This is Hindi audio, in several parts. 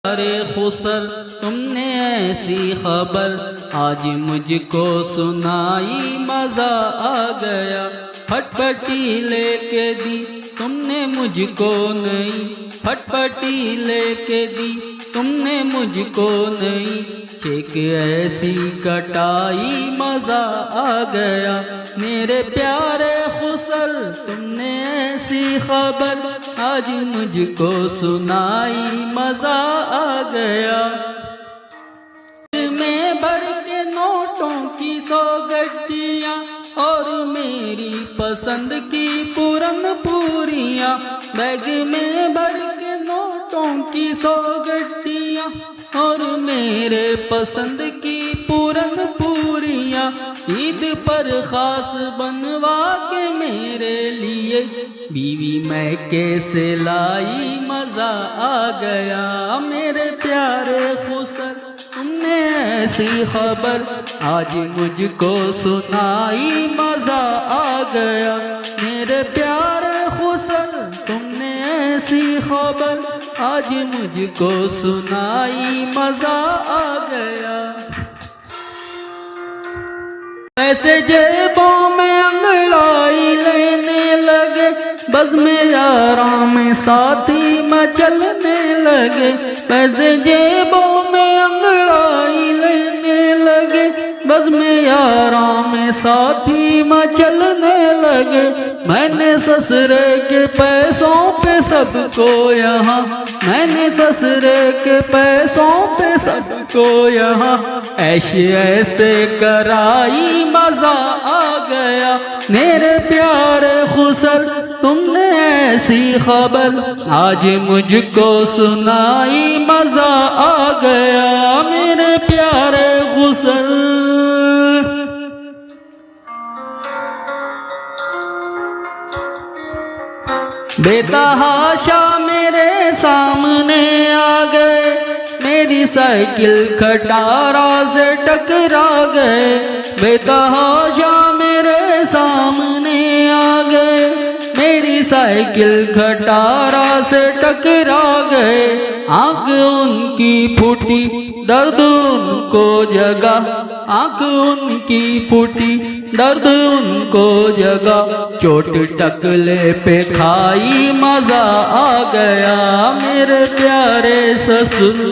अरे खुसर तुमने ऐसी खबर आज मुझको सुनाई, मज़ा आ गया। फटफटी लेके दी तुमने मुझको नहीं, फटफटी लेके दी तुमने मुझको नहीं। चेक ऐसी कटाई मज़ा आ गया। मेरे प्यारे खुसर तुमने ऐसी खबर आज मुझको सुनाई, मज़ा आ गया। में भर के नोटों की 100 गड्डियाँ और मेरी पसंद की पूरन पूरियाँ। बैग में भर के नोटों की 100 गड्डियाँ और मेरे पसंद की पूरन पूरियाँ। ईद पर खास बनवा के मेरे लिए बीवी मैं कैसे लाई, मज़ा आ गया। मेरे प्यारे खुसर तुमने ऐसी खबर आज मुझको सुनाई, मज़ा आ गया। मेरे प्यारे खुसर तुमने ऐसी खबर आज मुझको सुनाई, मज़ा आ गया। ऐसे जेबों में अंगड़ाई लेने लगे, बस में आराम साथी मचलने लगे। ऐसे जेबों में अंगड़ाई लेने लगे, बस में आराम साथी मचलने लगे। मैंने ससुरे के पैसों पे सबको यहाँ, मैंने ससुरे के पैसों पे सबको यहाँ ऐसे ऐसे कराई, मज़ा आ गया। मेरे प्यारे खुसर तुमने ऐसी खबर आज मुझको सुनाई, मज़ा आ गया। मेरे प्यारे खुसर बेतहाशा मेरे सामने आ गए, मेरी साइकिल खटारा से टकरा गए। बेतहाशा मेरे सामने आ गए, मेरी साइकिल खटारा से टकरा गए। आँख उनकी फूटी दर्द उनको जगा, आँख उनकी फूटी दर्द उनको जगा। चोट टकले पे खाई, मज़ा आ गया। मेरे प्यारे ससुर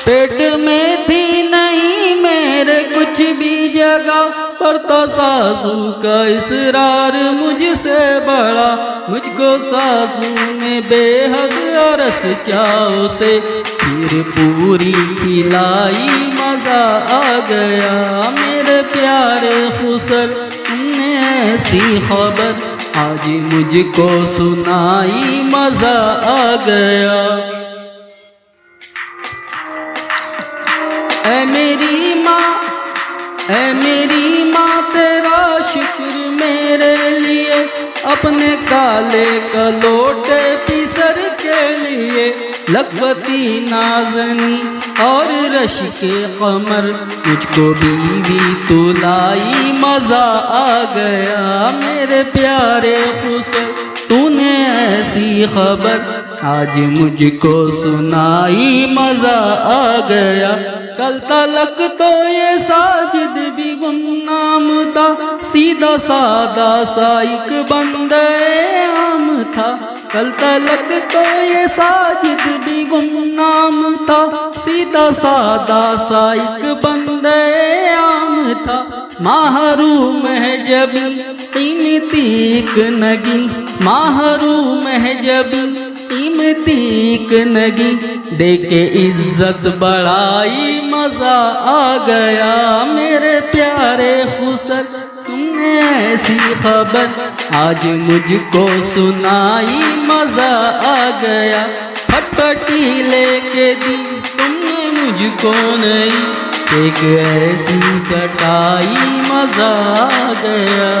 पेट में थी नहीं मेरे कुछ भी जगह, पर तो सासू का इसरार मुझसे बड़ा। मुझको सासू ने बेहद अरस चाव से फिर पूरी खिलाई, मज़ा आ गया। मेरे प्यारे खुसर तुमने ऐसी खबर आज मुझको सुनाई, मज़ा आ गया। ऐ मेरी माँ, ऐ मेरी माँ तेरा शुक्र मेरे लिए, अपने काले कलोटे पिसर के लिए। लखपति नाज़नी और रश के कमर मुझको बीवी तुलाई, मज़ा आ गया। मेरे प्यारे खुसर तूने ऐसी खबर आज मुझको सुनाई, मज़ा आ गया। कल तलक तो ये साजिद भी गुमनाम था, सीधा सादा सा एक बंदे आम था। कल तलक तो ये साजिद भी गुमनाम था, सीधा सादा सा एक बंदे आम था। महरूम है जब कीमती एक नगी, महरूम है जब कीमती एक नगी। देके इज्जत बढ़ाई, मज़ा आ गया। मेरे प्यारे खुसर तुमने ऐसी खबर आज मुझको सुनाई, मज़ा आ गया। फटफटी लेके दी तुमने मुझको नहीं, एक ऐसी कटाई, मज़ा आ गया।